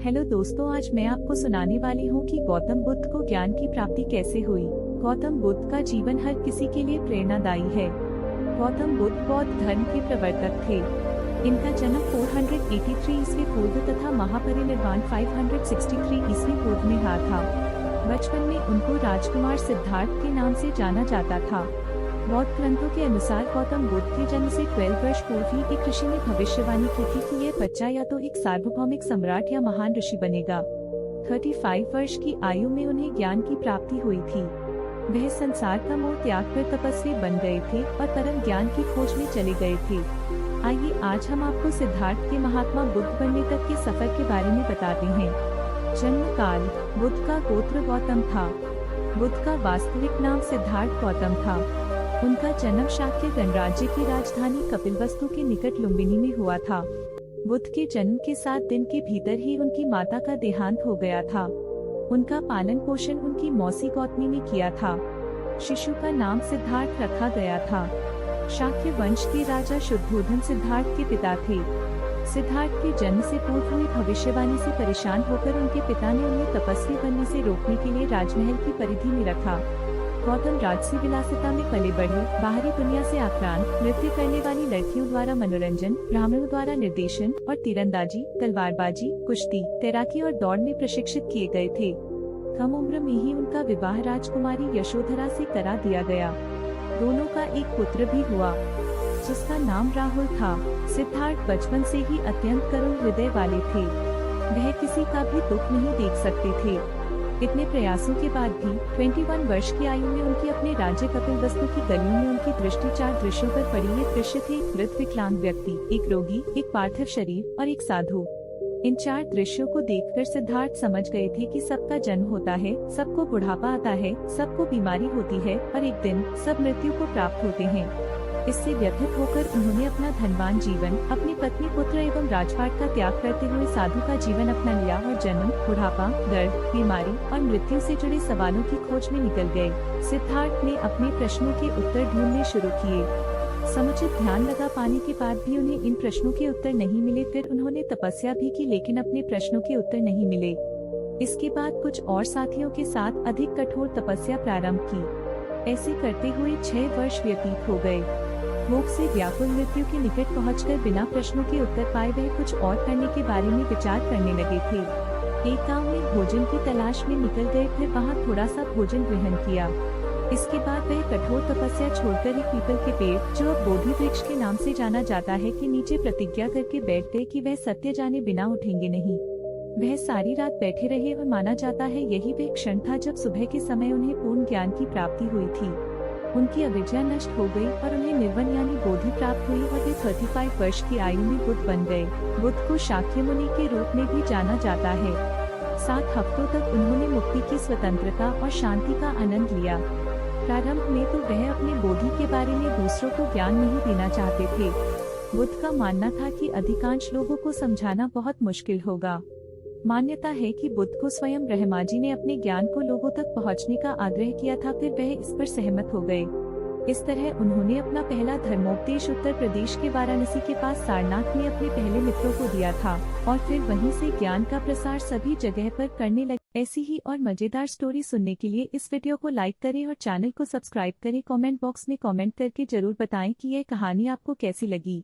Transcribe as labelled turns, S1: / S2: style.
S1: Hello दोस्तों, आज मैं आपको सुनाने वाली हूँ कि गौतम बुद्ध को ज्ञान की प्राप्ति कैसे हुई। गौतम बुद्ध का जीवन हर किसी के लिए प्रेरणादायी है। गौतम बुद्ध बौद्ध धर्म के प्रवर्तक थे। इनका जन्म 483 ईस्वी पूर्व तथा महापरिनिर्वाण 563 ईस्वी पूर्व में हुआ था। बचपन में उनको राजकुमार सिद्धार्थ के नाम से जाना जाता था। बौद्ध ग्रंथों के अनुसार गौतम बुद्ध के जन्म से 12 वर्ष पूर्व ही एक ऋषि ने भविष्यवाणी की थी कि यह बच्चा या तो एक सार्वभौमिक सम्राट या महान ऋषि बनेगा। 35 वर्ष की आयु में उन्हें ज्ञान की प्राप्ति हुई थी। वह संसार का मोह त्याग कर तपस्वी बन गए थे और परम ज्ञान की खोज में चले गए थे। आइए आज हम आपको सिद्धार्थ के महात्मा बुद्ध बनने तक के सफर के बारे में बताते हैं। जन्म काल। बुद्ध का गोत्र गौतम था। बुद्ध का वास्तविक नाम सिद्धार्थ गौतम था। उनका जन्म शाक्य गणराज्य की राजधानी कपिलवस्तु के निकट लुम्बिनी में हुआ था। बुद्ध के जन्म के 7 दिन के भीतर ही उनकी माता का देहांत हो गया था। उनका पालन पोषण उनकी मौसी गौतमी ने किया था। शिशु का नाम सिद्धार्थ रखा गया था। शाक्य वंश के राजा शुद्धोधन सिद्धार्थ के पिता थे। सिद्धार्थ के जन्म से पूर्व हुई भविष्यवाणी से परेशान होकर उनके पिता ने उन्हें तपस्वी बनने से रोकने के लिए राजमहल की परिधि में रखा। गौतम राजसी विलासिता में पले बढ़े। बाहरी दुनिया से आक्रांत, नृत्य करने वाली लड़कियों द्वारा मनोरंजन, ब्राह्मणों द्वारा निर्देशन और तीरंदाजी, तलवारबाजी, कुश्ती, तैराकी और दौड़ में प्रशिक्षित किए गए थे। कम उम्र में ही उनका विवाह राजकुमारी यशोधरा से करा दिया गया। दोनों का एक पुत्र भी हुआ जिसका नाम राहुल था। सिद्धार्थ बचपन से ही अत्यंत करुण हृदय वाले थे। वह किसी का भी दुख नहीं देख सकते थे। इतने प्रयासों के बाद भी 21 वर्ष की आयु में उनकी अपने राज्य कपिलवस्तु की गलियों में उनकी दृष्टि 4 दृश्यों पर पड़ी। ये दृश्य थे एक वृद्ध विकलांग व्यक्ति, एक रोगी, एक पार्थिव शरीर और एक साधु। इन 4 दृश्यों को देखकर सिद्धार्थ समझ गए थे कि सबका जन्म होता है, सबको बुढ़ापा आता है, सबको बीमारी होती है और एक दिन सब मृत्यु को प्राप्त होते हैं। इससे व्यथित होकर उन्होंने अपना धनवान जीवन, अपनी पत्नी, पुत्र एवं राजपाट का त्याग करते हुए साधु का जीवन अपना लिया और जन्म, बुढ़ापा, दर्द, बीमारी और मृत्यु से जुड़े सवालों की खोज में निकल गए। सिद्धार्थ ने अपने प्रश्नों के उत्तर ढूंढने शुरू किए। समुचित ध्यान लगा पाने के बाद भी उन्हें इन प्रश्नों के उत्तर नहीं मिले। फिर उन्होंने तपस्या भी की लेकिन अपने प्रश्नों के उत्तर नहीं मिले। इसके बाद कुछ और साथियों के साथ अधिक कठोर तपस्या प्रारंभ की। ऐसे करते हुए 6 वर्ष व्यतीत हो गए। भूख से व्याकुल मृत्यु के निकट पहुंचकर बिना प्रश्नों के उत्तर पाए वह कुछ और करने के बारे में विचार करने लगे थे। एक गांव में भोजन की तलाश में निकल गए, फिर वहां थोड़ा सा भोजन ग्रहण किया। इसके बाद वह कठोर तपस्या छोड़कर एक पीपल के पेड़, जो अब बोधि वृक्ष के नाम से जाना जाता है, के नीचे प्रतिज्ञा करके बैठ गए कि वह सत्य जाने बिना उठेंगे नहीं। वह सारी रात बैठे रहे और माना जाता है यही वह क्षण था जब सुबह के समय उन्हें पूर्ण ज्ञान की प्राप्ति हुई थी। उनकी अविद्या नष्ट हो गई और उन्हें निर्वाण यानी बोधि प्राप्त हुई और वे 35 वर्ष की आयु में बुद्ध बन गए। बुद्ध को शाक्य मुनि के रूप में भी जाना जाता है। 7 हफ्तों तक उन्होंने मुक्ति की स्वतंत्रता और शांति का आनंद लिया। प्रारंभ में तो वह अपने बोधि के बारे में दूसरों को ज्ञान नहीं देना चाहते थे। बुद्ध का मानना था कि अधिकांश लोगों को समझाना बहुत मुश्किल होगा। मान्यता है कि बुद्ध को स्वयं ब्रह्माजी ने अपने ज्ञान को लोगों तक पहुंचने का आग्रह किया था, फिर वह इस पर सहमत हो गए। इस तरह उन्होंने अपना पहला धर्मोपदेश उत्तर प्रदेश के वाराणसी के पास सारनाथ में अपने पहले मित्रों को दिया था और फिर वहीं से ज्ञान का प्रसार सभी जगह पर करने लगे। ऐसी ही और मजेदार स्टोरी सुनने के लिए इस वीडियो को लाइक करें और चैनल को सब्सक्राइब करें। कमेंट बॉक्स में कमेंट करके जरूर बताएं कि यह कहानी आपको कैसी लगी।